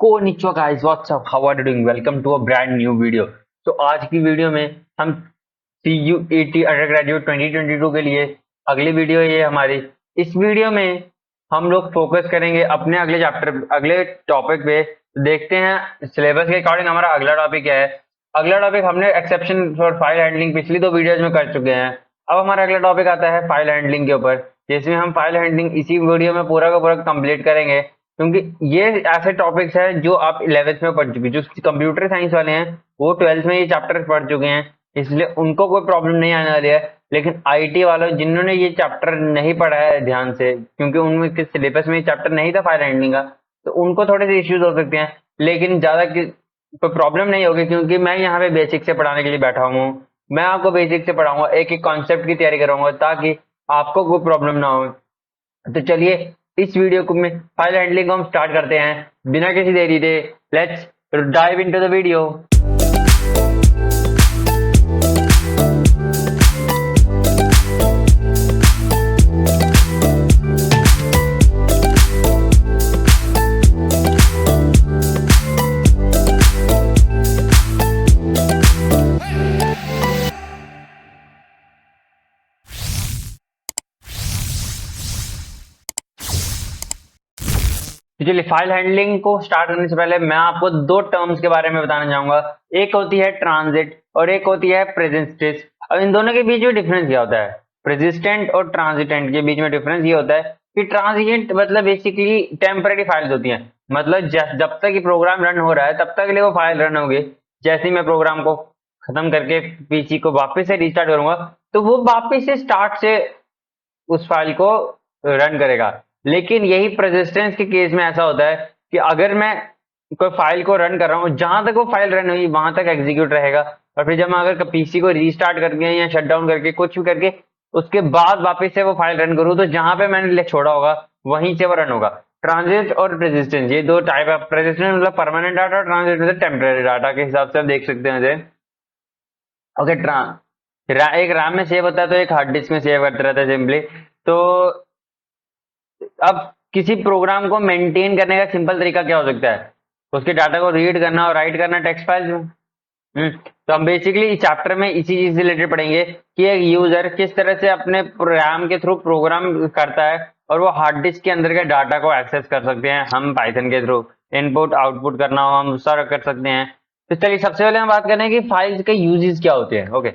Konnichiwa guys, what's up? How are you doing? Welcome to a brand new video. तो आज की video में हम CUET अंडर ग्रेजुएट 2022 के लिए अगली वीडियो है ये हमारी। इस वीडियो में हम लोग फोकस करेंगे अपने अगले टॉपिक पे। देखते हैं सिलेबस के अकॉर्डिंग हमारा अगला टॉपिक क्या है। अगला टॉपिक हमने एक्सेप्शन फॉर फाइल हैंडलिंग पिछली दो वीडियोज में कर चुके हैं। अब हमारा अगला टॉपिक आता है फाइल हैंडलिंग के ऊपर, जिसमें हम फाइल हैंडलिंग इसी वीडियो में पूरा का पूरा कंप्लीट करेंगे, क्योंकि ये ऐसे टॉपिक्स हैं जो आप 11th में पढ़ चुके। जो कंप्यूटर साइंस वाले हैं वो 12th में ये चैप्टर पढ़ चुके हैं, इसलिए उनको कोई प्रॉब्लम नहीं आने वाली है। लेकिन आईटी वालों जिन्होंने ये चैप्टर नहीं पढ़ा है ध्यान से, क्योंकि उनमें किस सिलेबस में ये चैप्टर नहीं था फाइल हैंडलिंग का, तो उनको थोड़े से इश्यूज हो सकते हैं। लेकिन ज्यादा कोई प्रॉब्लम नहीं होगी, क्योंकि मैं यहाँ पे बेसिक से पढ़ाने के लिए बैठा हूँ। मैं आपको बेसिक से पढ़ाऊंगा, एक एक कॉन्सेप्ट की तैयारी कराऊंगा, ताकि आपको कोई प्रॉब्लम ना हो। तो चलिए इस वीडियो को में फाइल हैंडलिंग को हम स्टार्ट करते हैं बिना किसी देरी के। Let's dive into the video. चलिए फाइल हैंडलिंग को स्टार्ट करने से पहले मैं आपको दो टर्म्स के बारे में बताना चाहूंगा। एक होती है ट्रांजिट और एक होती है प्रेजेंटेंस। अब इन दोनों के बीच में डिफरेंस क्या होता है? प्रेजिस्टेंट और ट्रांजिटेंट के बीच में डिफरेंस ये होता है कि ट्रांजिटेंट मतलब बेसिकली टेम्परेरी फाइल्स होती हैं। मतलब जब तक ये प्रोग्राम रन हो रहा है तब तक के लिए वो फाइल रन होगी। जैसे ही मैं प्रोग्राम को खत्म करके पीसी को वापस से रिस्टार्ट करूंगा तो वो वापस से स्टार्ट से उस फाइल को रन करेगा। लेकिन यही प्रेसिस्टेंस के केस में ऐसा होता है कि अगर मैं कोई फाइल को रन कर रहा हूँ, जहां तक वो फाइल रन हुई वहां तक एग्जीक्यूट रहेगा, और फिर जब मैं अगर पीसी को रीस्टार्ट करके या शट डाउन करके कुछ भी करके उसके बाद वापस से वो फाइल रन करूँ, तो जहां पे मैंने छोड़ा होगा वहीं से वो रन होगा। ट्रांजिट और प्रेसिस्टेंस ये दो टाइप है। प्रेसिस्टेंस मतलब परमानेंट डाटा, ट्रांजिट मतलब टेम्परेरी डाटा के हिसाब से आप देख सकते हैं। ओके, एक रैम में सेव होता है तो एक हार्ड डिस्क में सेव करते रहता है सिंपली। तो अब किसी प्रोग्राम को मेंटेन करने का सिंपल तरीका क्या हो सकता है? उसके डाटा को रीड करना और राइट करना टेक्स्ट फाइल में। तो हम बेसिकली इस चैप्टर में इसी चीज से रिलेटेड पढ़ेंगे कि एक यूजर किस तरह से अपने प्रोग्राम के थ्रू प्रोग्राम करता है और वो हार्ड डिस्क के अंदर के डाटा को एक्सेस कर सकते हैं। हम पाइथन के थ्रू इनपुट आउटपुट करना हो हम सारा कर सकते हैं। तो चलिए सबसे पहले हम बात करें कि फाइल्स के यूजेस क्या होते हैं। ओके,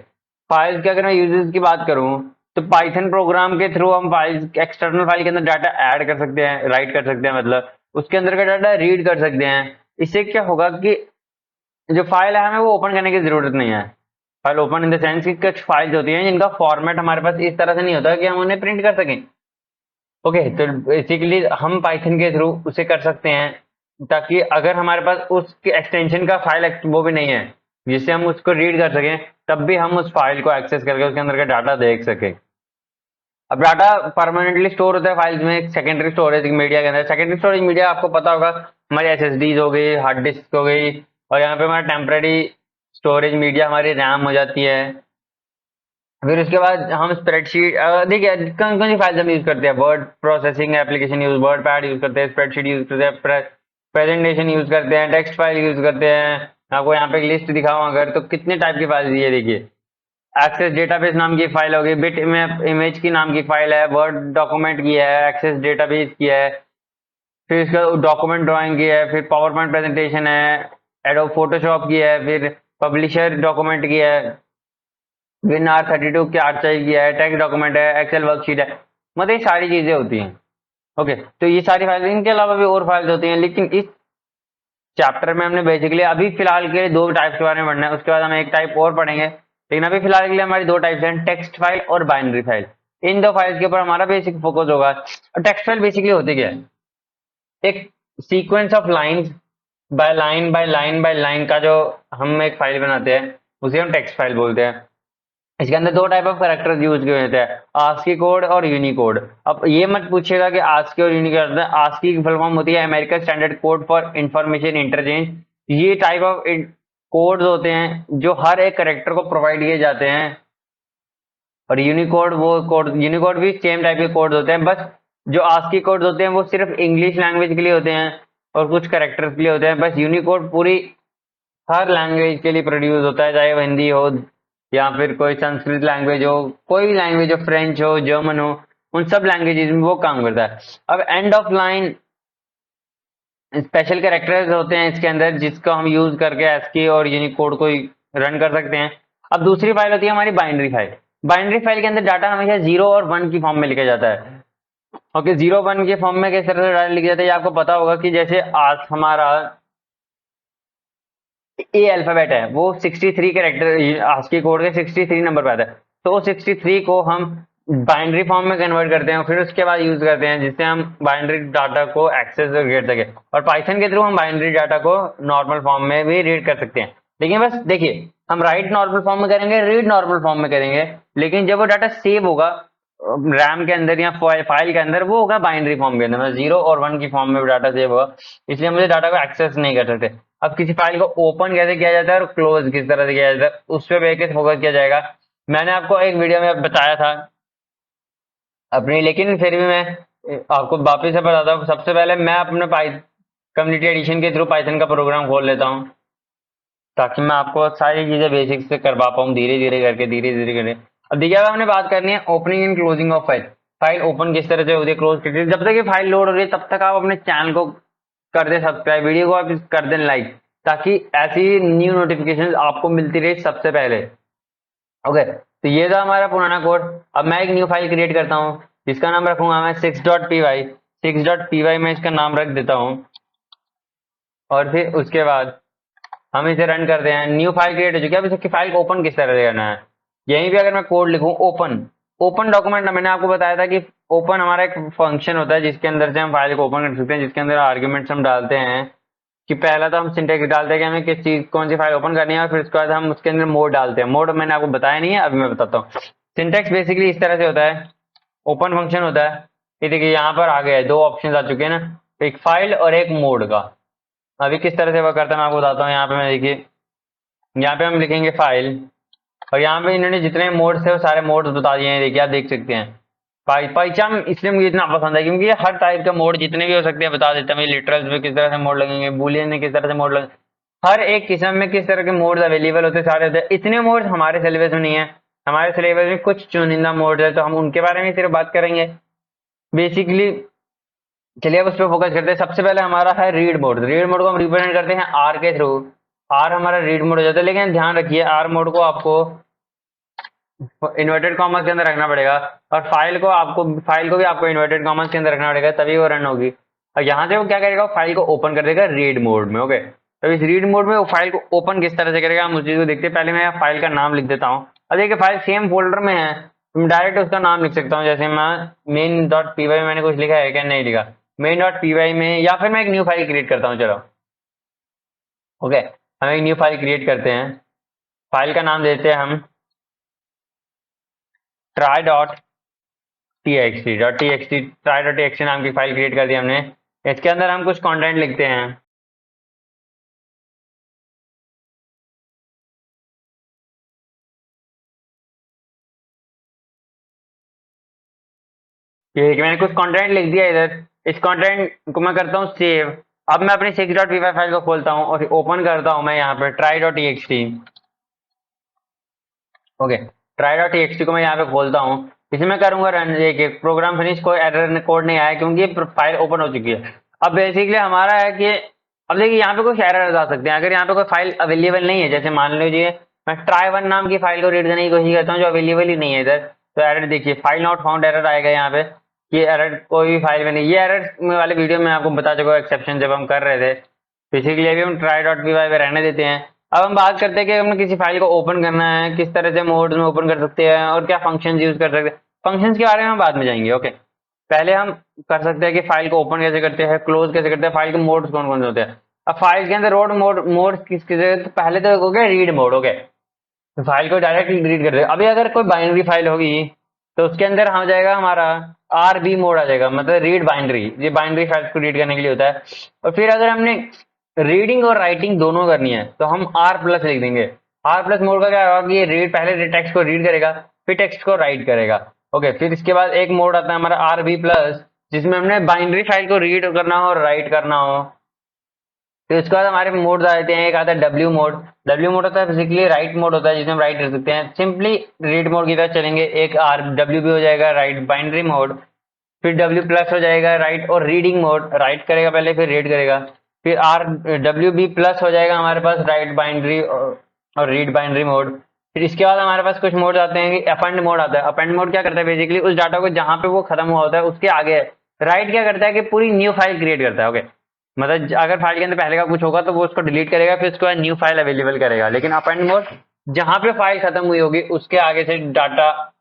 फाइल्स के अगर मैं यूजेस की बात करूं तो पाइथन प्रोग्राम के थ्रू हम फाइल्स एक्सटर्नल फाइल के अंदर डाटा ऐड कर सकते हैं, राइट कर सकते हैं, मतलब उसके अंदर का डाटा रीड कर सकते हैं। इससे क्या होगा कि जो फाइल है हमें वो ओपन करने की जरूरत नहीं है। File open in the sense कि कुछ फाइल्स होती हैं जिनका फॉर्मेट हमारे पास इस तरह से नहीं होता कि हम उन्हें प्रिंट कर सकें। ओके, तो बेसिकली हम पाइथन के थ्रू उसे कर सकते हैं, ताकि अगर हमारे पास उसके एक्सटेंशन का फाइल वो भी नहीं है जिससे हम उसको रीड कर सकें, तब भी हम उस फाइल को एक्सेस करके उसके अंदर का डाटा देख सकें। अब डाटा परमानेंटली स्टोर होता है फाइल्स में सेकेंडरी स्टोरेज मीडिया के अंदर। सेकेंडरी स्टोरेज मीडिया आपको पता होगा हमारी एसएसडीज हो गई, हार्ड डिस्क हो गई, और यहाँ पे हमारा टेम्परेरी स्टोरेज मीडिया हमारी रैम हो जाती है। फिर उसके बाद हम स्प्रेडशीट, देखिए कौन कौन सी फाइल्स हम यूज करते हैं। Word processing application use, word pad use करते हैं, स्प्रेडशीट यूज करते हैं, प्रेजेंटेशन यूज करते हैं, टेक्स्ट फाइल यूज करते हैं। आपको यहाँ पे लिस्ट दिखाऊं अगर तो कितने टाइप की फाइल ये देखिए। एक्सेस डेटाबेस नाम की फाइल होगी, बिट इमेज की नाम की फाइल है, वर्ड डॉक्यूमेंट की है, एक्सेस डेटाबेस की है, फिर इसका डॉक्यूमेंट ड्राइंग की है, फिर पावर पॉइंट प्रेजेंटेशन है, एडोब फोटोशॉप की है, फिर पब्लिशर डॉक्यूमेंट की है, विन R32 की आर्चाइव की है, टेक्स्ट डॉक्यूमेंट है, एक्सेल वर्कशीट है। मतलब ये सारी चीजें होती हैं। ओके, तो ये सारी फाइल, इनके अलावा भी और फाइल्स होती हैं, लेकिन इस चैप्टर में हमने बेसिकली अभी फिलहाल के लिए दो टाइप्स के बारे में पढ़ना है। उसके बाद हम एक टाइप और पढ़ेंगे, लेकिन अभी फिलहाल के लिए हमारी दो टाइप्स हैं, टेक्स्ट फाइल और बाइनरी फाइल। इन दो फाइल्स के ऊपर हमारा बेसिक फोकस होगा। और टेक्स्ट फाइल बेसिकली होती क्या है? एक sequence of lines by line by line by line का जो हम एक फाइल बनाते हैं उसे हम टेक्स्ट फाइल बोलते हैं। इसके अंदर दो टाइप ऑफ कैरेक्टर्स यूज किए होते हैं, आस्की कोड और यूनिकोड। अब ये मत पूछिएगा कि आस्की और यूनिकोड। आस्की की फुल फॉर्म होती है American standard code for information interchange. ये टाइप ऑफ कोड्स होते हैं जो हर एक कैरेक्टर को प्रोवाइड किए जाते हैं। और यूनिकोड वो कोड, यूनिकोड भी सेम टाइप के कोड होते हैं, बस जो आस्की कोड होते हैं वो सिर्फ इंग्लिश लैंग्वेज के लिए होते हैं, और कुछ कैरेक्टर्स के लिए होते हैं। बस यूनिकोड पूरी हर लैंग्वेज के लिए प्रोड्यूस होता है, चाहे वो हिंदी हो या फिर कोई संस्कृत लैंग्वेज हो, कोई भी लैंग्वेज हो, फ्रेंच हो, जर्मन हो, उन सब लैंग्वेजेस में वो काम करता है। अब end of line special characters होते हैं इसके अंदर, जिसको हम यूज करके एस्की और यूनिकोड को रन कर सकते हैं। अब दूसरी फाइल होती है हमारी बाइनरी फाइल। बाइनरी फाइल के अंदर डाटा हमेशा 0 और 1 की फॉर्म में लिखा जाता है। ओके, 0 1 के फॉर्म में किस तरह से डाटा लिखा जाता है, ये आपको पता होगा कि जैसे आज हमारा ए अल्फाबेट है, वो 63 कैरेक्टर आस्की कोड के 63 नंबर पे आता है, तो 63 को हम बाइनरी फॉर्म में कन्वर्ट करते हैं और फिर उसके बाद यूज करते हैं, जिससे हम बाइनरी डाटा को एक्सेस कर सके। और पाइथन के थ्रू हम बाइनरी डाटा को नॉर्मल फॉर्म में भी रीड कर सकते हैं। लेकिन बस देखिए, हम राइट नॉर्मल फॉर्म में करेंगे, रीड नॉर्मल फॉर्म में करेंगे, लेकिन जब वो डाटा सेव होगा रैम के अंदर या फाइल के अंदर, वो होगा बाइनरी फॉर्म के अंदर, मतलब 0 और 1 की फॉर्म में डाटा सेव होगा, इसलिए मुझे डाटा को एक्सेस नहीं कर सकते। अब किसी फाइल को ओपन कैसे किया जाता है और क्लोज किस तरह से किया जाता है, उस पर बेसिस फोकस किया जाएगा। मैंने आपको एक वीडियो में बताया था अपनी, लेकिन फिर भी मैं आपको वापस से बताता हूँ। सबसे पहले मैं अपने कम्युनिटी एडिशन के थ्रू पाइथन का प्रोग्राम खोल लेता हूँ, ताकि मैं आपको सारी चीजें बेसिक से करवा पाऊँ, धीरे धीरे करके, धीरे धीरे करके। अब देखिए, अब हमने बात करनी है opening and closing of file. File open किस तरह से होती है, क्लोज किस तरह से। जब तक ये फाइल लोड हो रही है तब तक आप अपने चैनल को कर दे सब्सक्राइब, वीडियो को आप कर दें लाइक, ताकि ऐसी न्यू नोटिफिकेशन आपको मिलती रहे सबसे पहले। ओके, तो ये था हमारा पुराना कोड। अब मैं एक न्यू फाइल क्रिएट करता हूँ, जिसका नाम रखूंगा मैं 6.py। 6.py में इसका नाम रख देता हूँ, और फिर उसके बाद हम इसे रन करते हैं। न्यू फाइल क्रिएट हो चुकी है। अब इसकी फाइल को ओपन किस तरह से करना है, यहीं पे अगर मैं कोड लिखूं ओपन, ओपन डॉक्यूमेंट, मैंने आपको बताया था कि ओपन हमारा एक फंक्शन होता है जिसके अंदर से हम फाइल को ओपन कर सकते हैं, जिसके अंदर आर्ग्यूमेंट्स हम डालते हैं। कि पहला तो हम सिंटेक्स डालते हैं कि हमें किस चीज, कौन सी फाइल ओपन करनी है, और फिर उसके बाद हम उसके अंदर मोड डालते हैं। मोड मैंने आपको बताया नहीं है, अभी मैं बताता हूँ। सिंटेक्स बेसिकली इस तरह से होता है, ओपन फंक्शन होता है। ये देखिए यहाँ पर आ गया है, दो ऑप्शन आ चुके हैं ना, एक फाइल और एक मोड का। अभी किस तरह से वर्क करता है मैं आपको बताता हूँ। यहाँ पे मैं देखिए, यहाँ पे हम लिखेंगे फाइल, और यहाँ पे इन्होंने जितने मोड्स थे वो सारे मोड्स बता दिए हैं। देखिए आप देख सकते हैं। पाइचाम इसलिए मुझे इतना पसंद है क्योंकि ये हर टाइप का मोड जितने भी हो सकते हैं बता देता है। लिटरल्स में किस तरह से मोड लगेंगे, बुलियन में किस तरह से मोड लगेंगे, हर एक किस्म में किस तरह के मोड्स अवेलेबल होते हैं, सारे होते हैं। इतने मोड्स हमारे सिलेबस में नहीं है, हमारे सिलेबस में कुछ चुनिंदा मोड्स है, तो हम उनके बारे में सिर्फ बात करेंगे बेसिकली। चलिए अब उस पर फोकस करते हैं। सबसे पहले हमारा है रीड मोड। रीड मोड को हम रिप्रेजेंट करते हैं आर के थ्रू। आर हमारा रीड मोड हो जाता है, लेकिन ध्यान रखिए आर मोड को आपको इन्वर्टेड कॉमर्स के अंदर रखना पड़ेगा, और फाइल को भी आपको इन्वर्टेड कॉमर्स के अंदर रखना पड़ेगा, तभी वो रन होगी। और यहाँ से वो क्या करेगा, फाइल को ओपन कर देगा रीड मोड में। ओके, तो इस रीड मोड में वो फाइल को ओपन किस तरह से करेगा हम उस चीज को देखते हैं। पहले मैं फाइल का नाम लिख देता हूँ। अब देखिए फाइल सेम फोल्डर में है, तो मैं डायरेक्ट उसका नाम लिख सकता हूँ। जैसे मैं main.py में मैंने कुछ लिखा है क्या, नहीं लिखा। main.py में, या फिर मैं एक न्यू फाइल क्रिएट करता हूँ। चलो ओके, हम एक न्यू फाइल क्रिएट करते हैं। फाइल का नाम देते हैं हम try.txt नाम की फाइल क्रिएट कर दी हमने। इसके अंदर हम कुछ कंटेंट लिखते हैं। ये कि मैंने कुछ कंटेंट लिख दिया इधर, इस कंटेंट को मैं करता हूँ सेव। अब मैं अपनी 6.py फाइल को खोलता हूँ और ओपन करता हूँ मैं यहाँ पे try.txt। ओके, try.txt को मैं यहाँ पे खोलता हूँ। इसे मैं करूंगा रन, देखिए प्रोग्राम फिनिश, कोई एरर कोड नहीं आया क्योंकि फाइल ओपन हो चुकी है। अब बेसिकली हमारा है कि अब देखिए यहाँ पे कुछ एरर आ सकते हैं अगर यहाँ पे कोई फाइल अवेलेबल नहीं है। जैसे मान लीजिए मैं try1 नाम की फाइल को रीड करने की कोशिश करता हूँ जो अवेलेबल ही नहीं है इधर, तो एरर देखिए, फाइल नॉट फाउंड एरर आएगा यहाँ पे। ये एरर कोई भी फाइल में नहीं, ये एरर वाले वीडियो में आपको बता चुका हूँ, एक्सेप्शन जब हम कर रहे थे। बेसिकली अभी हम try.py पे रहने देते हैं। अब हम बात करते हैं कि हमें किसी फाइल को ओपन करना है, किस तरह से मोड में ओपन कर सकते हैं और क्या फंक्शंस यूज कर सकते हैं। फंक्शंस के बारे में हम बाद में जाएंगे। ओके, पहले हम कर सकते हैं कि फाइल को ओपन कैसे करते हैं, क्लोज कैसे करते हैं, फाइल के मोड्स कौन कौन से होते हैं। अब फाइल के अंदर रोड मोड किस किस, तो पहले तो हो गया रीड मोड। ओके, तो फाइल को डायरेक्ट रीड कर दे। अभी अगर कोई बाइनरी फाइल होगी तो उसके अंदर आ जाएगा हमारा RB मोड आ जाएगा, मतलब रीड बाइनरी। ये बाइनरी फाइल को रीड करने के लिए होता है। और फिर अगर हमने रीडिंग और राइटिंग दोनों करनी है तो हम R+ लिख देंगे। R+ मोड का क्या होगा कि ये रीड, पहले टेक्स्ट को रीड करेगा फिर टेक्स्ट को राइट करेगा। ओके, फिर इसके बाद एक मोड आता है हमारा RB+, जिसमें हमने बाइनरी फाइल को रीड करना हो और राइट करना हो। फिर उसके बाद हमारे मोड आ जाते हैं। एक आता है डब्ल्यू मोड। डब्ल्यू मोड होता है बेसिकली राइट मोड होता है, जिसमें हम राइट कर सकते हैं, सिंपली रीड मोड की तरह चलेंगे। एक आर डब्ल्यू भी हो जाएगा राइट बाइनरी मोड। फिर डब्ल्यू प्लस हो जाएगा राइट और रीडिंग मोड, राइट करेगा पहले फिर रीड करेगा। फिर आर डब्ल्यू बी प्लस हो जाएगा हमारे पास राइट बाइनरी और रीड बाइनरी मोड। फिर इसके बाद हमारे पास कुछ मोड आते हैं कि अपेंड मोड आता है। अपेंड मोड क्या करता है, बेसिकली उस डाटा को जहां पे वो खत्म हुआ होता है उसके आगे राइट क्या करता है कि पूरी न्यू फाइल क्रिएट करता है। ओके, मतलब अगर फाइल के अंदर पहले का कुछ होगा तो वो उसको डिलीट करेगा, फिर उसके बाद न्यू फाइल अवेलेबल करेगा। लेकिन अपेंड मोड जहां पे फाइल खत्म हुई होगी उसके आगे से डाटा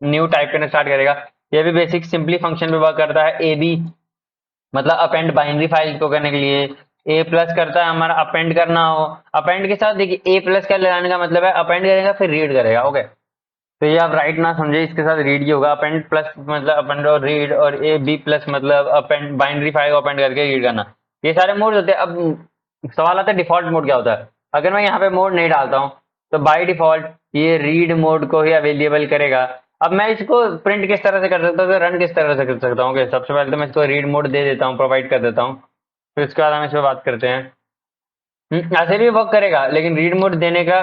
न्यू टाइप करना स्टार्ट करेगा। ये भी बेसिक सिंपली फंक्शन पे वर्क करता है। ए बी मतलब अपेंड बाइनरी फाइल को करने के लिए। ए प्लस करता है हमारा अपेंड करना हो। अपेंड के साथ देखिए ए प्लस का लगाने का मतलब है अपेंड करेगा फिर रीड करेगा। ओके, तो ये आप राइट ना समझे, इसके साथ रीड ही होगा। अपेंड प्लस मतलब अपेंड और रीड, और ए बी प्लस मतलब अपेंड बाइनरी फाइल को अपेंड करके रीड करना। ये सारे मोड होते हैं। अब सवाल आता है डिफॉल्ट मोड क्या होता है। अगर मैं यहाँ पे मोड नहीं डालता हूँ तो बाय डिफॉल्ट ये रीड मोड को ही अवेलेबल करेगा। अब मैं इसको प्रिंट किस तरह से कर सकता हूँ, रन किस तरह से कर सकता हूँ। सबसे पहले तो मैं इसको रीड मोड दे देता हूँ, प्रोवाइड कर देता हूँ। फिर उसके बाद हम इस पर बात करते हैं। ऐसे भी वर्क करेगा, लेकिन रीड मोड देने का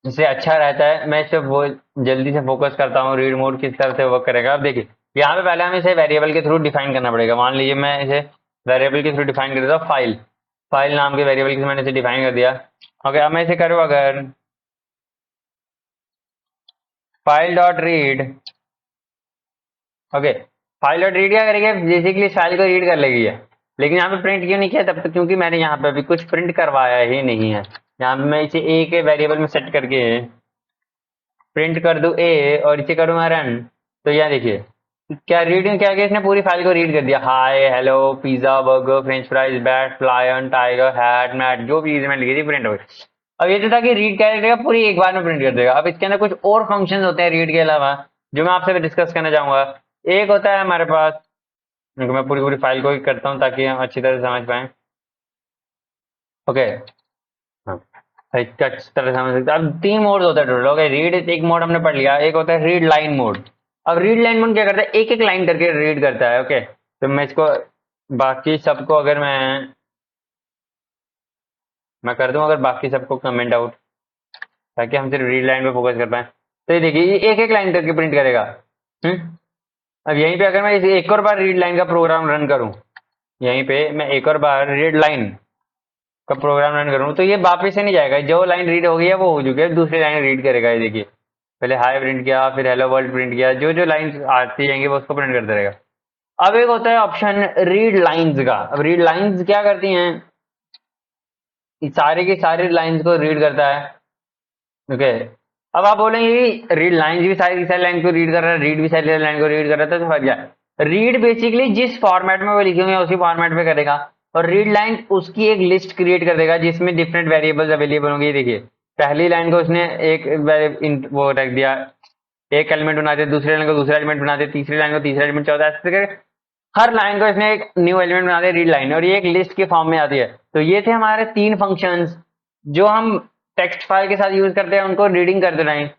इससे अच्छा रहता है। मैं इस पे वो जल्दी से फोकस करता हूँ रीड मोड किस तरह से वर्क करेगा। अब देखिए यहाँ पे पहले हमें इसे वेरिएबल के थ्रू डिफाइन करना पड़ेगा। मान लीजिए मैं इसे वेरिएबल के थ्रू डिफाइन कर देता हूँ, फाइल फाइल नाम के वेरिएबल के मैंने इसे डिफाइन कर दिया। ओके, अब मैं इसे करूँ अगर file dot read. Okay, file dot read क्या करेगी, बेसिकली इस फाइल को रीड कर लेगी है। लेकिन यहाँ पे प्रिंट क्यों नहीं किया तब तक, क्योंकि मैंने यहाँ पे अभी कुछ प्रिंट करवाया ही नहीं है। यहाँ पे मैं इसे ए के वेरिएबल में सेट करके प्रिंट कर दूं ए और इसे करूंगा रन। तो यह देखिए क्या रीडिंग क्या किया, इसने पूरी फाइल को रीड कर दिया। Hi hello pizza burger French fries bat lion tiger hat mat, जो भी चीज मैंने लिखी थी प्रिंट हो गई। अब ये तो था कि रीड क्या करेगा, पूरी एक बार में प्रिंट कर देगा। अब इसके अंदर कुछ और फंक्शंस होते हैं रीड के अलावा, जो मैं आपसे डिस्कस करना चाहूंगा। एक होता है हमारे पास, मैं पूरी पूरी फाइल को ही करता हूँ ताकि हम अच्छी तरह से समझ पाए। ओके, हाँ, इसका अच्छी तरह से समझ सकते हैं। अब तीन मोड होता है टोटल। ओके, रीड एक मोड हमने पढ़ लिया। एक होता है रीड लाइन मोड। अब रीड लाइन मोड क्या करता है, एक एक लाइन करके रीड करता है। ओके, तो मैं इसको बाकी सबको अगर मैं कर दूं, अगर बाकी सबको कमेंट आउट, ताकि हम सिर्फ रीड लाइन पे फोकस कर पाए। तो ये देखिए ये एक एक लाइन करके प्रिंट करेगा। हम्म अब यहीं पे अगर मैं इसे एक और बार रीड लाइन का प्रोग्राम रन करूं, यहीं पे मैं एक और बार रीड लाइन का प्रोग्राम रन करूं, तो ये वापस से नहीं जाएगा। जो लाइन रीड हो गई है वो हो चुकी है, दूसरी लाइन रीड करेगा। ये देखिए पहले हाई प्रिंट किया, फिर हेलो वर्ल्ड प्रिंट किया, जो जो लाइन आती जाएंगी वो उसको प्रिंट करता रहेगा। अब एक होता है ऑप्शन रीड लाइंस का। अब रीड लाइंस क्या करती हैं, इस सारे की सारी लाइंस को रीड करता है। ओके, अब आप बोलेंगे रीड लाइंस भी सारी की सारी लाइन को रीड कर रहा है, रीड भी सारी लाइन को रीड कर रहा था, तो फर्क क्या है। रीड बेसिकली जिस फॉर्मेट में वो लिखे होंगे उसी फॉर्मेट में करेगा, और रीड लाइन उसकी एक लिस्ट क्रिएट कर देगा जिसमें डिफरेंट वेरिएबल्स अवेलेबल होंगे। ये देखिए पहली लाइन को उसने एक वो रख दिया, एक एलिमेंट बना दिया, दूसरी लाइन को दूसरा एलिमेंट बना दिया, तीसरी लाइन को तीसरा एलिमेंट, चौथा, ऐसे करके हर लाइन को इसने एक न्यू एलिमेंट बना दिया रीड लाइन, और ये एक लिस्ट के फॉर्म में आती है। तो ये थे हमारे तीन फंक्शंस जो हम टेक्स्ट फाइल के साथ यूज करते हैं, उनको रीडिंग करते रहें।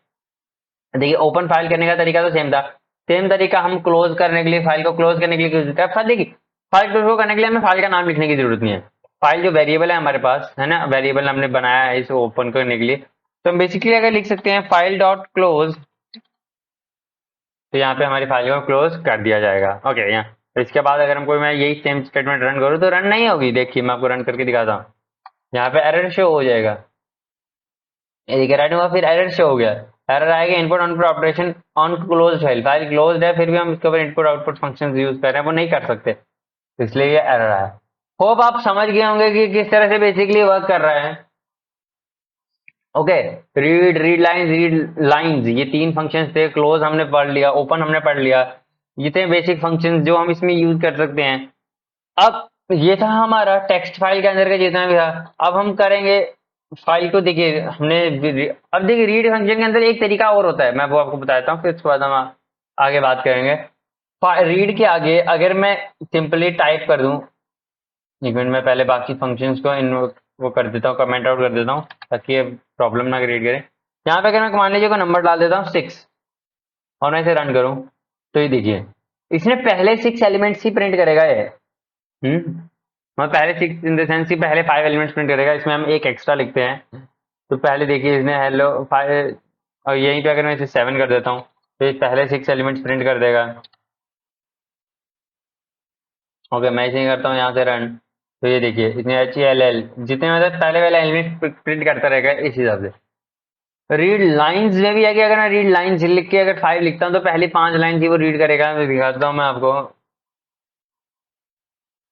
देखिए ओपन फाइल करने का तरीका तो सेम था, सेम तरीका हम क्लोज करने के लिए, फाइल को क्लोज करने के लिए यूज करते हैं। देखिए फाइल क्लोज करने के लिए हमें फाइल का नाम लिखने की जरूरत नहीं है। फाइल जो वेरिएबल है हमारे पास है ना, वेरिएबल हमने बनाया है इसे ओपन करने के लिए, तो हम बेसिकली अगर लिख सकते हैं फाइल डॉट क्लोज, तो यहाँ पे हमारी फाइल को क्लोज कर दिया जाएगा। ओके, यहाँ तो इसके बाद अगर हमको मैं यही सेम स्टेटमेंट रन करूँ तो रन नहीं होगी। देखिए मैं आपको रन करके दिखाता हूँ, यहाँ पे एरर शो हो जाएगा। ये देखिए राइट हुआ, फिर एरर शो हो गया। एरर आएगा input output operation on close file, file close है, फिर भी हम इसके ऊपर इनपुट आउटपुट फंक्शन यूज कर रहे हैं, वो नहीं कर सकते, इसलिए ये एरर आया। होप आप समझ गए होंगे कि किस तरह से बेसिकली वर्क कर रहा है। Okay, read read lines read lines ये तीन फंक्शंस थे। क्लोज हमने पढ़ लिया, ओपन हमने पढ़ लिया, ये थे बेसिक फंक्शंस जो हम इसमें यूज कर सकते हैं। अब ये था हमारा टेक्स्ट फाइल के अंदर का जितना भी था। अब हम करेंगे फाइल को, देखिए हमने अब देखिए रीड फंक्शन के अंदर एक तरीका और होता है, मैं वो आपको बताता हूँ, फिर उसके बाद हम आगे बात करेंगे। रीड के आगे अगर मैं सिंपली टाइप कर दूं, एक मिनट में पहले बाकी फंक्शंस को इन वो कर देता हूँ, कमेंट आउट कर देता हूँ ताकि ये प्रॉब्लम ना क्रिएट करे। यहाँ पे अगर मैं मान लीजिए को नंबर डाल देता हूँ 6 और मैं इसे रन करूँ, तो ये देखिए इसने पहले 6 एलिमेंट्स ही प्रिंट करेगा ये। मतलब पहले 6 इन द सेंस कि पहले 5 एलिमेंट्स प्रिंट करेगा, इसमें हम एक एक्स्ट्रा लिखते हैं। तो पहले देखिए इसने हेलो 5, और यहीं पे अगर मैं इसे 7 कर देता हूँ तो ये पहले 6 एलिमेंट्स प्रिंट कर देगा। ओके, मैं इसे करता हूँ यहाँ से रन। तो ये देखिए इसने HELL जितने मतलब पहले वाले एलिमेंट प्रिंट करता रहेगा इस हिसाब से। रीड लाइंस में भी है कि अगर मैं रीड लाइंस लिख के अगर 5 लिखता हूँ तो पहली 5 लाइन ही वो रीड करेगा। मैं दिखाता हूँ मैं आपको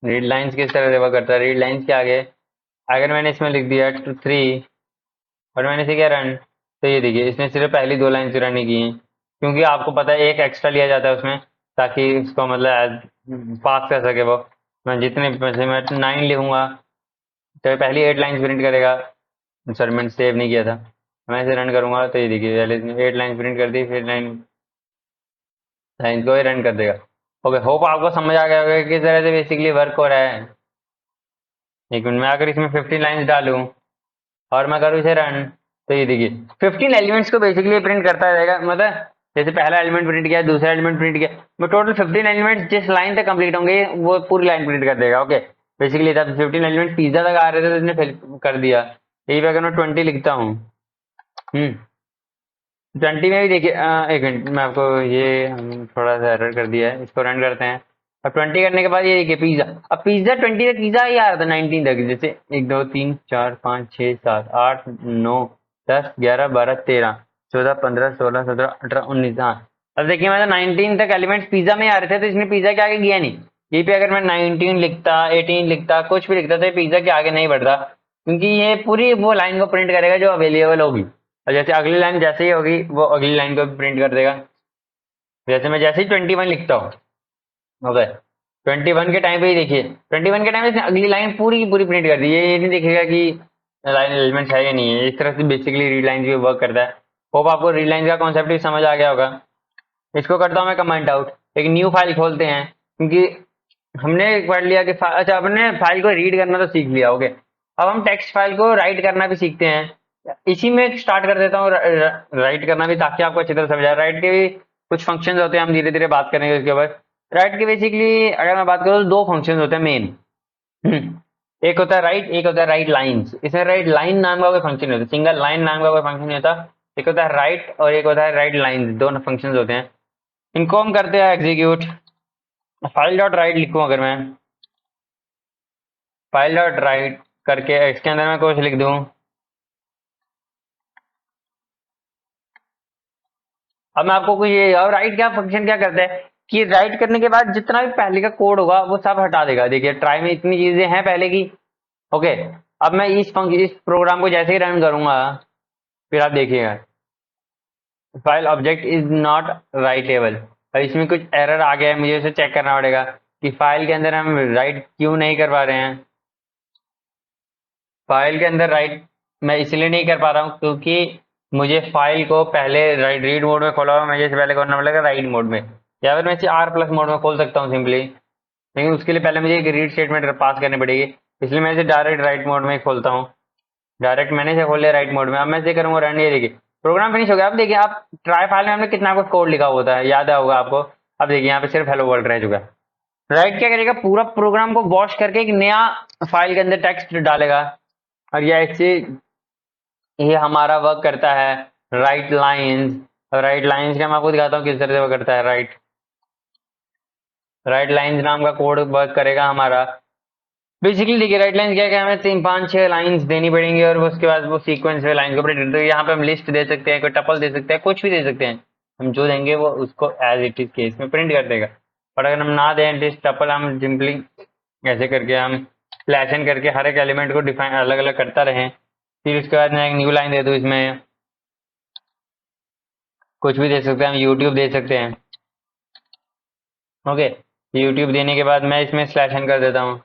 रीड लाइंस किस तरह से वर्क करता है। रीड लाइंस के आगे अगर मैंने इसमें लिख दिया 3 और मैंने इसे किया रन, तो ये देखिए इसने सिर्फ पहली 2 लाइन रन ही की हैं, क्योंकि आपको पता है एक एक्स्ट्रा लिया जाता है उसमें ताकि उसको मतलब पास कर सके वो। मैं जितने पैसे मैं 9 लिखूंगा तो ये पहली 8 लाइन प्रिंट करेगा। सॉरी मैंने सेव नहीं किया था। मैं इसे रन करूंगा तो ये देखिए पहले इसने 8 लाइन प्रिंट कर दी, फिर लाइन लाइन को ही रन कर देगा। ओके, होप आपको समझ आ गया होगा कि किस तरह से बेसिकली वर्क हो रहा है। एक मिनट, मैं अगर इसमें 15 लाइन डालूं और मैं करूँ इसे रन, तो ये देखिए 15 एलिमेंट्स को बेसिकली प्रिंट करता रहेगा। मतलब जैसे पहला एलिमेंट प्रिंट किया, दूसरा एलिमेंट प्रिंट किया, वो टोटल 15 एलिमेंट्स जिस लाइन तक कंप्लीट होंगे वो पूरी लाइन प्रिंट कर देगा। ओके, बेसिकली जब 15 एलिमेंट पिज्जा तक आ रहे थे तो इसने फिल कर दिया। यही पे अगर मैं 20 लिखता हूँ, 20 में भी देखिए एक मिनट मैं आपको ये हम थोड़ा सा एरर कर दिया है, इसको रन करते हैं। और 20 करने के बाद ये देखिए पिज्जा, अब पिज्जा 20 तक पिज्जा ही आ रहा था 19 तक, जैसे 1 2 3 4 5 6 7 8 9 10 11 12 13 14 15 16 17 18 19। हाँ, अब देखिए मैं तो 19 तक एलिमेंट्स पिज्जा में ही आ रहे थे तो इसने पिज्जा के आगे गया नहीं। यहीं पे अगर मैं 19 लिखता, 18 लिखता, कुछ भी लिखता तो ये पिज्जा के आगे नहीं बढ़ता, क्योंकि ये पूरी वो लाइन को प्रिंट करेगा जो अवेलेबल होगी। और जैसे अगली लाइन जैसे ही होगी वो अगली लाइन को भी प्रिंट कर देगा। जैसे मैं जैसे ही 21 लिखता हूँ, ओके, 21 के टाइम पे ही देखिए 21 के टाइम पे इसने अगली लाइन पूरी की पूरी प्रिंट कर दी। ये नहीं देखेगा कि लाइन एलिमेंट है या नहीं है। इस तरह से बेसिकली रीड लाइन भी वर्क करता है। होप आपको रीड लाइन का कॉन्सेप्ट भी समझ आ गया होगा। इसको करता हूँ मैं कमेंट आउट, एक न्यू फाइल खोलते हैं, क्योंकि हमने पढ़ लिया कि अच्छा हमने फाइल को रीड करना तो सीख लिया। ओके, अब हम टेक्स्ट फाइल को राइट करना भी सीखते हैं। इसी में स्टार्ट कर देता हूँ राइट करना भी, ताकि आपको अच्छी तरह समझ आए। राइट के भी कुछ फंक्शंस होते हैं, हम धीरे धीरे बात करेंगे उसके ऊपर। राइट के बेसिकली अगर मैं बात करूँ तो 2 फंक्शंस होते हैं मेन। एक होता है राइट, एक होता है राइट लाइन्स। इसमें राइट लाइन नाम का कोई फंक्शन नहीं होता, सिंगल लाइन नाम का कोई फंक्शन नहीं होता। एक होता है राइट और एक होता है राइट लाइन्स, दोनों फंक्शंस होते हैं। इनको हम करते हैं एग्जीक्यूट। फाइल डॉट राइट लिखूं अगर मैं, फाइल डॉट राइट करके इसके अंदर मैं कुछ लिख दूं। अब मैं आपको कुछ ये, अब राइट क्या फंक्शन क्या करता है कि राइट करने के बाद जितना भी पहले का कोड होगा वो सब हटा देगा। देखिए ट्राई में इतनी चीजें हैं पहले की। ओके, अब मैं इस प्रोग्राम को जैसे ही रन करूंगा फिर आप देखिएगा file object is not writable. और इसमें कुछ एरर आ गया है, मुझे उसे चेक करना पड़ेगा कि फाइल के अंदर हम राइट क्यों नहीं कर पा रहे हैं। फाइल के अंदर राइट मैं इसलिए नहीं कर पा रहा हूँ क्योंकि मुझे फाइल को पहले राइट रीड मोड में खोला हुआ, मुझे इसे पहले करना पड़ेगा राइट मोड में, या फिर मैं इसे R+ मोड में खोल सकता हूँ सिंपली। लेकिन उसके लिए पहले मुझे एक रीड स्टेटमेंट पास करनी पड़ेगी, इसलिए मैं इसे डायरेक्ट राइट मोड में खोलता हूँ। डायरेक्ट मैंने इसे खोल लिया राइट मोड में। अब मैं इसे करूँगा रन। ये देखिए प्रोग्राम फिनिश हो गया। अब देखिए आप ट्राई फाइल में हमने कितना कुछ कोड लिखा होता है, याद होगा आपको। अब देखिए यहाँ पे सिर्फ हेलो वर्ल्ड रह चुका है। राइट क्या करेगा, पूरा प्रोग्राम को वॉश करके एक नया फाइल के अंदर टेक्स्ट डालेगा। और ये ऐसे ये हमारा वर्क करता है राइट लाइंस। राइट लाइंस का मैं आपको दिखाता हूँ किस तरह से वर्क करता है। राइट लाइंस नाम का कोड वर्क करेगा हमारा। बेसिकली देखिए राइट लाइंस क्या है, हमें 3 5 6 लाइंस देनी पड़ेंगी और उसके बाद वो सीक्वेंस में लाइन को प्रिंट। तो यहाँ पे हम लिस्ट दे सकते हैं, कोई टपल दे सकते हैं, कुछ भी दे सकते हैं। हम जो देंगे वो उसको एज इट इज केस में प्रिंट कर देगा। और अगर हम ना दें लिस्ट टपल, हम सिंपली ऐसे करके हम स्लैश एन करके हर एक एलिमेंट को डिफाइन अलग अलग करता रहें। फिर उसके बाद मैं एक न्यू लाइन दे दूँ, इसमें कुछ भी दे सकते हैं, हम यूट्यूब दे सकते हैं। ओके, यूट्यूब देने के बाद मैं इसमें स्लैश एन कर देता हूँ।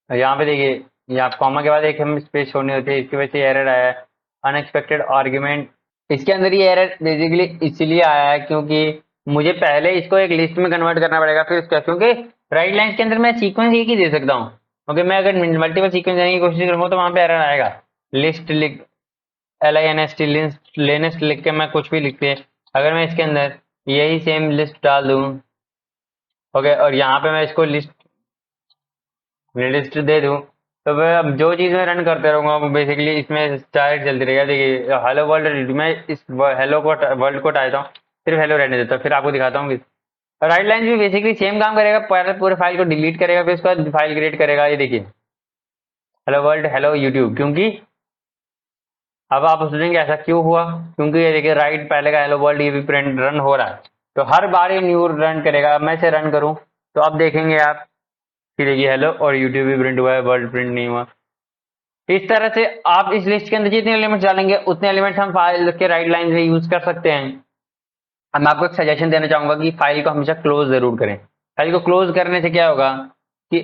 यहाँ पे देखिए यहाँ कॉमा के बाद एक हम स्पेस छोड़नी होती है, इसकी वजह से एरर आया है अनएक्सपेक्टेड आर्ग्यूमेंट। इसके अंदर ये एरर बेसिकली इसलिए आया है क्योंकि मुझे पहले इसको एक लिस्ट में कन्वर्ट करना पड़ेगा, फिर उसका, क्योंकि राइट लाइन के अंदर मैं सीक्वेंस एक ही दे सकता हूँ। ओके, मैं अगर मल्टीपल सीक्वेंस देने की कोशिश करूँगा तो वहाँ पे एरर आएगा। लिस्ट लिख LINST लिस्ट लिख के मैं कुछ भी लिखते, अगर मैं इसके अंदर यही सेम लिस्ट डाल दूँ, ओके, और यहाँ पे मैं इसको लिस्ट लिस्ट दे दूं तो मैं अब जो चीज़ मैं रन करते रहूंगा वो बेसिकली इसमें चार्ट चलती रहेगा। देखिए हेलो वर्ल्ड, मैं इस हेलो को वर्ल्ड को हटाता हूँ, सिर्फ हेलो रहने देता हूँ, फिर आपको दिखाता हूँ। राइट लाइन भी बेसिकली सेम काम करेगा, पहले पूरे फाइल को डिलीट करेगा, फिर उसके बाद फाइल क्रिएट करेगा। ये देखिए हेलो वर्ल्ड, हेलो यूट्यूब, क्योंकि अब आप सोचेंगे ऐसा क्यों हुआ, क्योंकि ये देखिए राइट पहले का हेलो वर्ल्ड ये भी प्रिंट रन हो रहा है, तो हर बार ये न्यू रन करेगा। अब मैं इसे रन करूं तो अब देखेंगे आप कि देखिए हेलो और यूट्यूब भी प्रिंट हुआ है, वर्ल्ड प्रिंट नहीं हुआ। इस तरह से आप इस लिस्ट के अंदर जितने एलिमेंट्स डालेंगे उतने एलिमेंट्स हम फाइल के राइट लाइन में यूज कर सकते हैं। अब मैं आपको एक सजेशन देना चाहूंगा कि फाइल को हमेशा क्लोज जरूर करें। फाइल को क्लोज करने से क्या होगा कि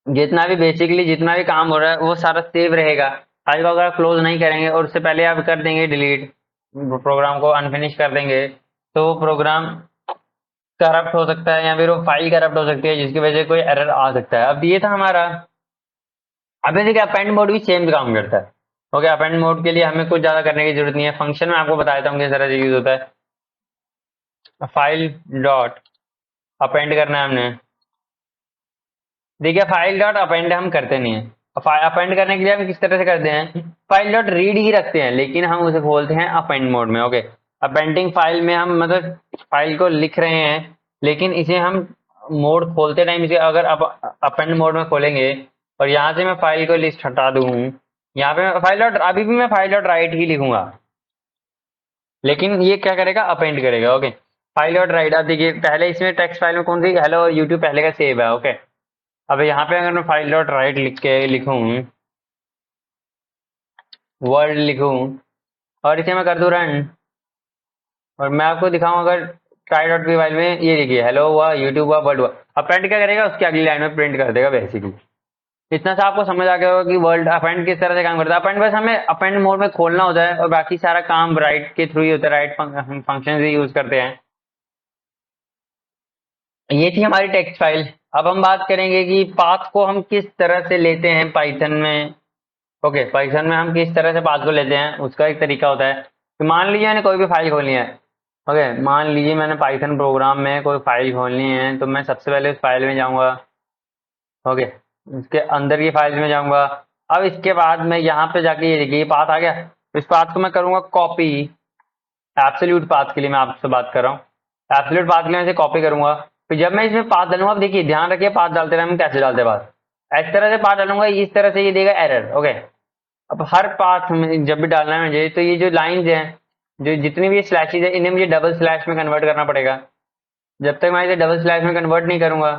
जितना भी बेसिकली जितना भी काम हो रहा है वो सारा सेव रहेगा। फाइल को अगर क्लोज नहीं करेंगे और उससे पहले आप कर देंगे डिलीट, प्रोग्राम को अनफिनिश कर देंगे, तो वो प्रोग्राम करप्ट हो सकता है या फिर वो फाइल करप्ट हो सकती है, जिसकी वजह से कोई एरर आ सकता है। अब ये था हमारा। अब देखिए अपेंड मोड भी सेम काम करता है। ओके, अपेंड मोड के लिए हमें कुछ ज्यादा करने की जरूरत नहीं है। फंक्शन में आपको बता देता हूँ किस तरह से यूज होता है। फाइल डॉट अपेंड करना है हमने। देखिए फाइल डॉट अपेंड हम करते नहीं है। अपेंड करने के लिए हम किस तरह से करते हैं, फाइल डॉट रीड ही रखते हैं, लेकिन हम उसे खोलते हैं अपेंड मोड में। ओके, अपेंडिंग फाइल में हम मतलब फाइल को लिख रहे हैं, लेकिन इसे हम मोड खोलते टाइम इसे अगर अपेंड मोड में खोलेंगे और यहाँ से मैं फाइल को लिस्ट हटा दूँ, यहाँ पे फाइल डॉट अभी भी मैं फाइल डॉट राइट ही लिखूंगा, लेकिन ये क्या करेगा अपेंड करेगा। Okay, file dot right. अब देखिए पहले इसमें टेक्स्ट फाइल में कौन सी हेलो और यूट्यूब पहले का सेव है। ओके, अब यहाँ पे अगर मैं फाइल डॉट राइट लिख के लिखूं, वर्ड लिखूं और इसे मैं कर दूं रन, और मैं आपको दिखाऊं अगर ट्राई डॉट पी फाइल में, ये देखिए हेलो हुआ, यूट्यूब हुआ, वर्ड हुआ। अब प्रिंट क्या करेगा, उसकी अगली लाइन में प्रिंट कर देगा बेसिकली। इतना सा आपको समझ आ गया होगा कि वर्ल्ड अपेंड किस तरह से काम करता है। अपेंड बस हमें अपेंड मोड में खोलना होता है और बाकी सारा काम राइट के थ्रू ही होता है, राइट हम फंक्शन ही यूज करते हैं। ये थी हमारी टेक्स्ट फाइल। अब हम बात करेंगे कि पाथ को हम किस तरह से लेते हैं पाइथन में। ओके, पाइथन में हम किस तरह से पाथ को लेते हैं उसका एक तरीका होता है कि मान लीजिए मैंने कोई भी फाइल खोलनी है। ओके, मान लीजिए मैंने पाइथन प्रोग्राम में कोई फाइल खोलनी है, तो मैं सबसे पहले उस फाइल में जाऊंगा। ओके, इसके अंदर की फाइल में जाऊंगा। अब इसके बाद मैं यहाँ पे जाके ये देखिए ये पाथ आ गया, इस पाथ को मैं करूंगा कॉपी। एब्सोल्यूट पाथ के लिए मैं आपसे बात कर रहा हूँ, एब्सोल्यूट पाथ के लिए मैं इसे कॉपी करूंगा। फिर जब मैं इसमें पाथ डालूंगा, अब देखिए ध्यान रखिए पाथ डालते रहे हम कैसे डालते पाथ, इस तरह से पाथ डालूंगा, इस तरह से ये देगा एरर। ओके, अब हर पाथ में जब भी डालना है मुझे, तो ये जो लाइंस हैं, जो जितनी भी स्लैशेज है, इन्हें मुझे डबल स्लैश में कन्वर्ट करना पड़ेगा। जब तक मैं इसे डबल स्लैश में कन्वर्ट नहीं करूंगा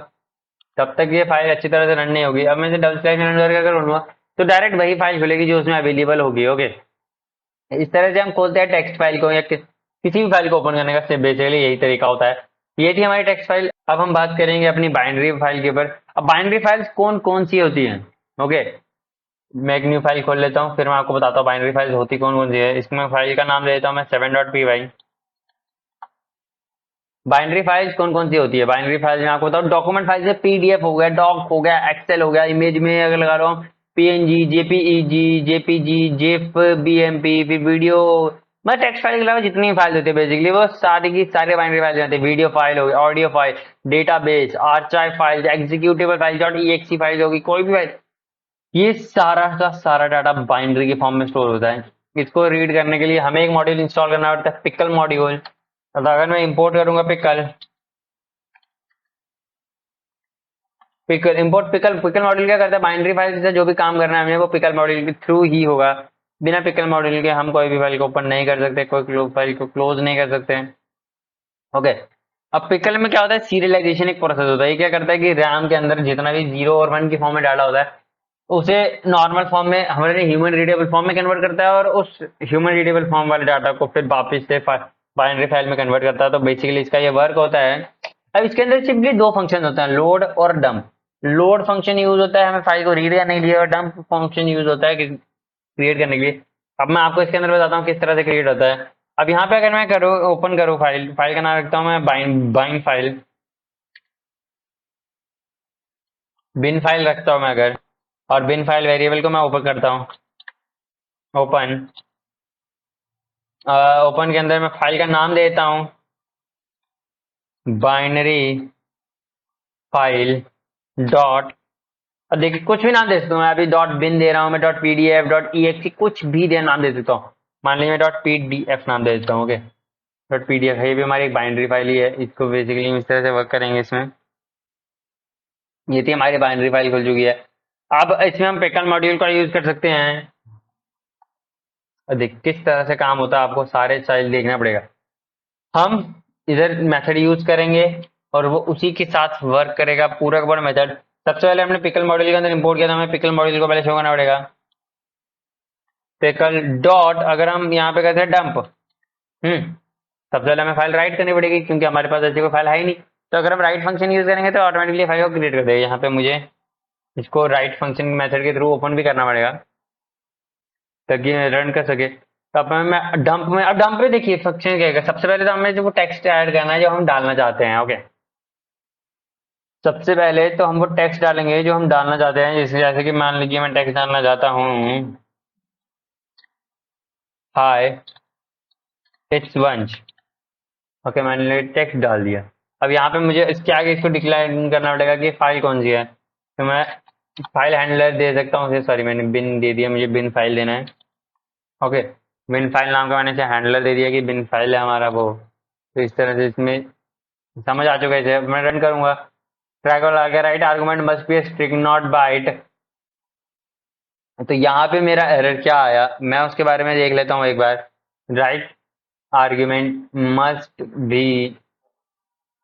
तब तक ये फाइल अच्छी तरह से रन नहीं होगी। अब मैं इसे डबल स्लैश में कन्वर्ट कर करूंगा तो डायरेक्ट वही फाइल खुलेगी जो उसमें अवेलेबल होगी। ओके, इस तरह से हम खोलते हैं टेक्स्ट फाइल को या किसी भी फाइल को ओपन करने का बेसिकली यही तरीका होता है। ये थी हमारी टेक्स्ट फाइल। अब हम बात करेंगे अपनी बाइनरी फाइल के ऊपर। अब बाइनरी फाइल्स कौन कौन सी होती हैं। ओके, मैं एक न्यू फाइल खोल लेता हूँ, फिर मैं आपको बताता हूँ बाइनरी फाइल्स होती कौन कौन सी है। इसमें फाइल का नाम दे देता हूँ मैं 7.py। बाइनरी फाइल्स कौन कौन सी होती है, बाइनरी फाइल्स में आपको बताऊँ डॉक्यूमेंट फाइल से पीडीएफ हो गया, डॉक हो गया, एक्सेल हो गया, इमेज में अगर लगा रहा हूँ पीएनजी, जेपीईजी, जेपीजी, जेप, बीएमपी, फिर वीडियो, मैं टेक्स्ट फाइल के अलावा जितनी फाइल होती है बेसिकली वो सारी की सारी बाइनरी फाइल होती है। वीडियो फाइल होगी, audio file, database, archive file, executable file, dot EXE file होगी, कोई भी फाइल, ये सारा का सारा डाटा बाइनरी के फॉर्म में स्टोर होता है। इसको रीड करने के लिए हमें एक मॉड्यूल इंस्टॉल करना पड़ता है, पिकल मॉड्यूल। तो अगर मैं इंपोर्ट करूंगा pickle, pickle import pickle pickle module क्या करता है, बाइनरी फाइल से जो भी काम करना है हमें वो पिकल मॉड्यूल के थ्रू ही होगा। बिना पिकल मॉड्यूल के हम कोई भी फाइल को ओपन नहीं कर सकते, कोई फाइल को क्लोज नहीं कर सकते। ओके, अब पिकल में क्या होता है, सीरियलाइजेशन एक प्रोसेस होता है। ये क्या करता है कि रैम के अंदर जितना भी 0 और 1 की फॉर्म में डाटा होता है उसे नॉर्मल फॉर्म में हमारे ह्यूमन रीडेबल फॉर्म में कन्वर्ट करता है, और उस ह्यूमन रीडेबल फॉर्म वाले डाटा को फिर वापस से बाइनरी फाइल में कन्वर्ट करता है। तो बेसिकली इसका ये वर्क होता है। अब इसके अंदर सिंपली दो फंक्शन होते हैं, लोड और डंप। लोड फंक्शन यूज होता है हमें फाइल को रीड करने के लिए, और डंप फंक्शन यूज होता है क्रिएट करने के लिए। अब मैं आपको इसके अंदर बताता हूँ किस तरह से क्रिएट होता है। अब यहाँ पे अगर मैं करूँ ओपन करूँ फाइल, फाइल का नाम रखता हूँ मैं बाइन फाइल, बिन फाइल रखता हूँ मैं अगर, और बिन फाइल वेरिएबल को मैं ओपन करता हूँ। ओपन, ओपन के अंदर मैं फाइल का नाम देता हूँ बाइनरी फाइल डॉट अब देखिए कुछ भी नाम दे सकता हूँ मैं, अभी डॉट बिन दे रहा हूँ मैं, डॉट पीडीएफ, डॉट ईएक्सी, कुछ भी दे नाम दे देता हूँ। मान लीजिए मैं डॉट पीडीएफ नाम दे देता हूँ। ओके, डॉट पीडीएफ है, ये भी हमारी एक बाइनरी फाइल ही है। इसको बेसिकली इस तरह से वर्क करेंगे। इसमें ये थी हमारी बाइनरी फाइल खुल चुकी है। अब इसमें हम पिकल मॉड्यूल का यूज कर सकते हैं। देख किस तरह से काम होता है, आपको सारे स्टाइल देखना पड़ेगा। हम इधर मेथड यूज करेंगे और वो उसी के साथ वर्क करेगा पूरा का पूरा मेथड। सबसे पहले हमने पिकल मॉड्यूल के अंदर इंपोर्ट किया था, हमें पिकल मॉड्यूल को पहले शो करना पड़ेगा। पिकल डॉट, अगर हम यहाँ पे कहते हैं डंप, सबसे पहले हमें फाइल राइट करनी पड़ेगी क्योंकि हमारे पास ऐसी कोई फाइल है ही नहीं। तो अगर हम राइट फंक्शन यूज करेंगे तो ऑटोमेटिकली फाइल को क्रिएट कर देगा। यहाँ पे मुझे इसको राइट फंक्शन मेथड के थ्रू ओपन भी करना पड़ेगा ताकि रन कर सके। तो अब मैं डंप में, अब डंप में देखिए फंक्शन क्या है। सबसे पहले तो हमें जो टेक्स्ट ऐड करना है जो हम डालना चाहते हैं। ओके, सबसे पहले तो हम वो टेक्स्ट डालेंगे जो हम डालना चाहते हैं। जैसे कि मान लीजिए मैं टेक्स्ट डालना चाहता हूँ, हाय इट्स वंश। ओके, मैंने टेक्स्ट डाल दिया। अब यहाँ पे मुझे इसके आगे इसको डिक्लाइन करना पड़ेगा कि फाइल कौन सी है। तो मैं फाइल हैंडलर दे सकता हूँ, सॉरी मैंने बिन दे दिया, मुझे बिन फाइल देना है। ओके, बिन फाइल नाम का मैंने इसे हैंडलर दे दिया कि बिन फाइल है हमारा वो। तो इस तरह से इसमें समझ आ चुका है। मैं रन करूंगा, ट्रैक और आगे right argument must be string not byte. तो यहाँ पे मेरा एरर क्या आया मैं उसके बारे में देख लेता हूँ एक बार। Write argument must be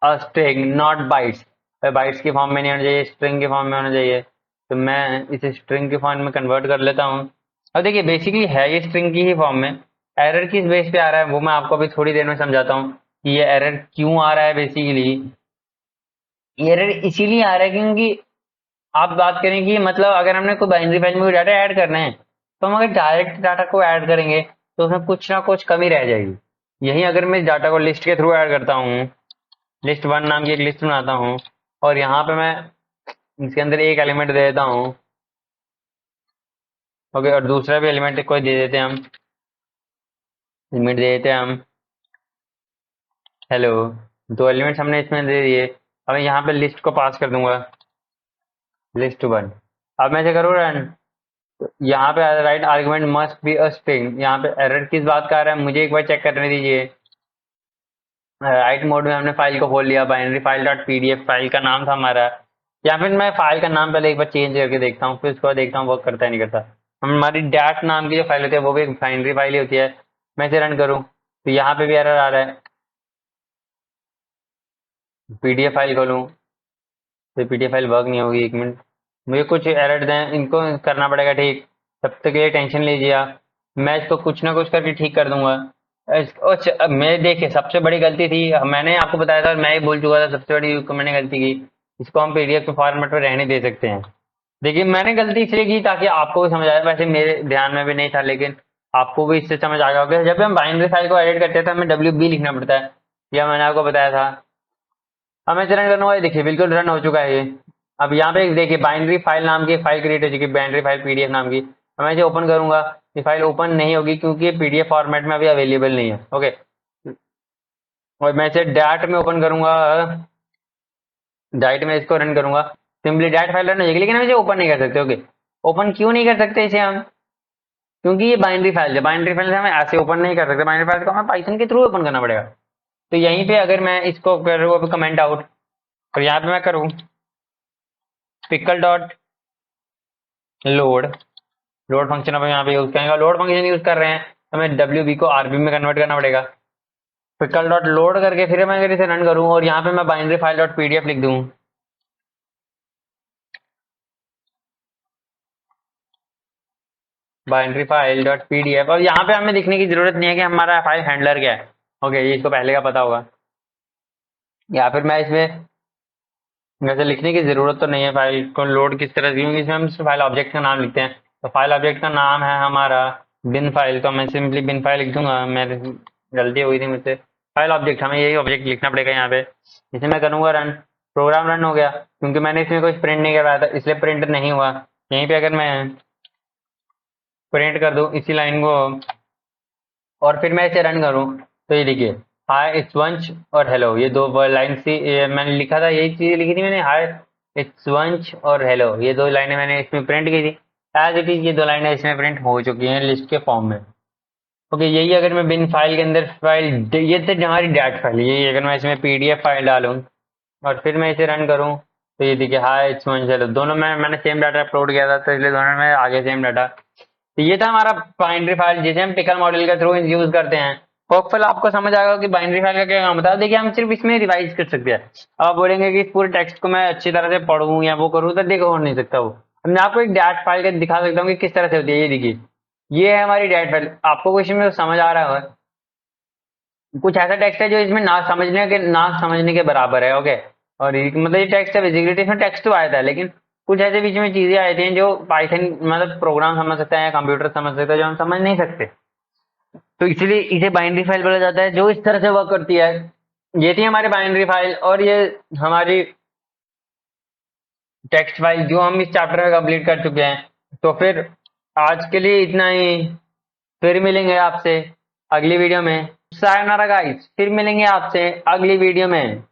a string not bytes. Bytes के फॉर्म में नहीं होना चाहिए, स्ट्रिंग के फॉर्म में होना चाहिए। तो मैं इसे स्ट्रिंग के फॉर्म में कन्वर्ट कर लेता हूँ। अब देखिए बेसिकली है ये स्ट्रिंग की ही फॉर्म में। एरर किस बेस पे आ रहा है वो मैं आपको अभी थोड़ी देर में समझाता हूँ कि ये एरर क्यों आ रहा है। बेसिकली एरर इसीलिए आ रहा है क्योंकि आप बात करें कि मतलब अगर हमने कोई बाइनरी फाइल में कोई डाटा ऐड करना है तो हम अगर डायरेक्ट डाटा को ऐड करेंगे तो उसमें कुछ ना कुछ कमी रह जाएगी। यही अगर मैं इस डाटा को लिस्ट के थ्रू ऐड करता हूँ, लिस्ट वन नाम की एक लिस्ट बनाता हूँ और यहाँ पे मैं इसके अंदर एक एलिमेंट दे देता हूँ। ओके, और दूसरा भी एलिमेंट कोई दे देते हैं हम, एलिमेंट दे देते हैं हम हेलो। दो एलिमेंट्स हमने इसमें दे दिए। अब मैं यहाँ पे लिस्ट को पास कर दूंगा, लिस्ट वन। अब मैं इसे करूँ रन, तो यहाँ पे right argument must be a string. यहाँ पे एरर किस बात का आ रहा है मुझे एक बार चेक करने दीजिए। राइट मोड में हमने फाइल को खोल लिया, binary file dot PDF file का नाम था हमारा। या फिर मैं फाइल का नाम पहले एक बार चेंज करके देखता हूँ, फिर उसके बाद देखता हूँ वर्क करता है नहीं करता। हमारी डैट नाम की जो फाइल होती है वो भी एक बाइनरी फाइल ही होती है। मैं इसे रन करूँ तो यहाँ पे भी एरर आ रहा है। पीडीएफ फाइल खोलूँ तो पीडीएफ फाइल वर्क नहीं होगी। एक मिनट, मुझे कुछ एरर दें, इनको करना पड़ेगा ठीक। तब तक ये टेंशन लीजिए आप, मैं इसको कुछ ना कुछ करके ठीक कर दूंगा। अच्छा मैं देखिए सबसे बड़ी गलती थी, मैंने आपको बताया था, मैं ही भूल चुका था, सबसे बड़ी मैंने गलती की। इसको हम पीडीएफ के फॉर्मेट में रहने दे सकते हैं। देखिए मैंने गलती इसलिए की ताकि आपको भी समझ आए, वैसे मेरे ध्यान में भी नहीं था लेकिन आपको भी इससे समझ आ गया होगा। जब भी हम बाइनरी फाइल को एडिट करते हैं तो हमें डब्ल्यू बी लिखना पड़ता है, यह मैंने आपको बताया था। अब मैं रन करना हुआ, देखिए बिल्कुल रन हो चुका है ये। अब यहाँ पे देखिए बाइनरी फाइल नाम की एक फाइल क्रिएट हो चुकी है, बाइनरी फाइल पीडीएफ नाम की। अब मैं इसे ओपन करूंगा, ये फाइल ओपन नहीं होगी क्योंकि ये पीडीएफ फॉर्मेट में अभी अवेलेबल नहीं है। ओके, और मैं इसे डैट में ओपन करूंगा, डाइट में इसको रन करूंगा, सिंपली डैट फाइल रन हो जाएगी। लेकिन हम इसे ओपन नहीं कर सकते। ओके, ओपन क्यों नहीं कर सकते इसे हम, क्योंकि ये बाइनरी फाइल है। बाइनरी फाइल से हम ऐसे ओपन नहीं कर सकते, बाइनरी फाइल को हमें पाइथन के थ्रू ओपन करना पड़ेगा। तो यहीं पे अगर मैं इसको करूँ कमेंट आउट और यहाँ पे मैं करूँ pickle dot load, load function अब यहाँ पे यूज करेंगे। लोड फंक्शन यूज कर रहे हैं तो हमें डब्ल्यू बी को आरबी में कन्वर्ट करना पड़ेगा। पिकल डॉट लोड करके फिर मैं अगर इसे रन करूँ और यहाँ पे मैं बाइनरी फाइल डॉट पीडीएफ लिख दूँ, बाइनरी फाइल डॉट पीडीएफ, और यहाँ पे हमें दिखने की जरूरत नहीं है कि हमारा फाइल हैंडलर क्या है। ओके, ये इसको पहले का पता होगा। या फिर मैं इसमें वैसे लिखने की जरूरत तो नहीं है फाइल को लोड किस तरह से, क्योंकि इसमें हम फाइल ऑब्जेक्ट का नाम लिखते हैं। तो फाइल ऑब्जेक्ट का नाम है हमारा बिन फाइल, तो मैं सिंपली बिन फाइल लिख दूंगा। मैं गलती हो गई थी मुझसे, फाइल ऑब्जेक्ट, हमें यही ऑब्जेक्ट लिखना पड़ेगा यहाँ पे। इसे मैं करूंगा रन, प्रोग्राम रन हो गया क्योंकि मैंने इसमें कुछ प्रिंट नहीं करवाया था इसलिए प्रिंट नहीं हुआ। यहीं पे अगर मैं प्रिंट कर दूं इसी लाइन को और फिर मैं इसे रन करूं तो ये देखिए हाय इट्स वंश और हेलो, ये दो लाइन सी मैंने लिखा था, यही चीज लिखी थी मैंने, हाय इट्स वंश और हेलो, ये 2 लाइनें मैंने इसमें प्रिंट की थी। एज इट इज ये 2 लाइनें इसमें प्रिंट हो चुकी हैं लिस्ट के फॉर्म में। ओके, यही अगर मैं बिन फाइल के अंदर फाइल, ये तो हमारी डैट फाइल, यही अगर मैं इसमें पीडीएफ फाइल डालूं और फिर मैं इसे रन करूं, तो ये देखिए हाय इट्स वंश हेलो, दोनों में मैंने सेम डाटा अपलोड किया था, तो इसलिए दोनों में आगे सेम डाटा। तो ये था हमारा बाइनरी फाइल जिसे हम पिकल मॉडल के थ्रू यूज करते हैं। होपफुल आपको समझ आएगा कि बाइनरी फाइल का क्या काम होता है। देखिए हम सिर्फ इसमें रिवाइज कर सकते हैं। अब आप बोलेंगे कि इस पूरे टेक्स्ट को मैं अच्छी तरह से पढ़ूं या वो करूं, तो देखो हो नहीं सकता वो। अब मैं आपको एक डैट फाइल का दिखा सकता हूँ कि किस तरह से होती है। ये देखिए, ये है हमारी डैट फाइल। आपको क्वेश्चन में समझ आ रहा है, कुछ ऐसा टेक्स्ट है जो इसमें ना समझने के बराबर है। ओके, और मतलब ये टेक्स्ट है, बेसिकली इसमें टेक्स्ट तो आया था, लेकिन कुछ ऐसे बीच में चीजें आई थी जो पाइथन मतलब प्रोग्राम समझ सकता है या कंप्यूटर समझ सकता है, जो हम समझ नहीं सकते। तो इसलिए इसे बाइनरी फाइल बोला जाता है, जो इस तरह से वर्क करती है। ये थी हमारी बाइनरी फाइल, और ये हमारी टेक्स्ट फाइल जो हम इस चैप्टर में कंप्लीट कर चुके हैं। तो फिर आज के लिए इतना ही। फिर मिलेंगे आपसे अगली वीडियो में। सायोनारा गाइस, फिर मिलेंगे आपसे अगली वीडियो में।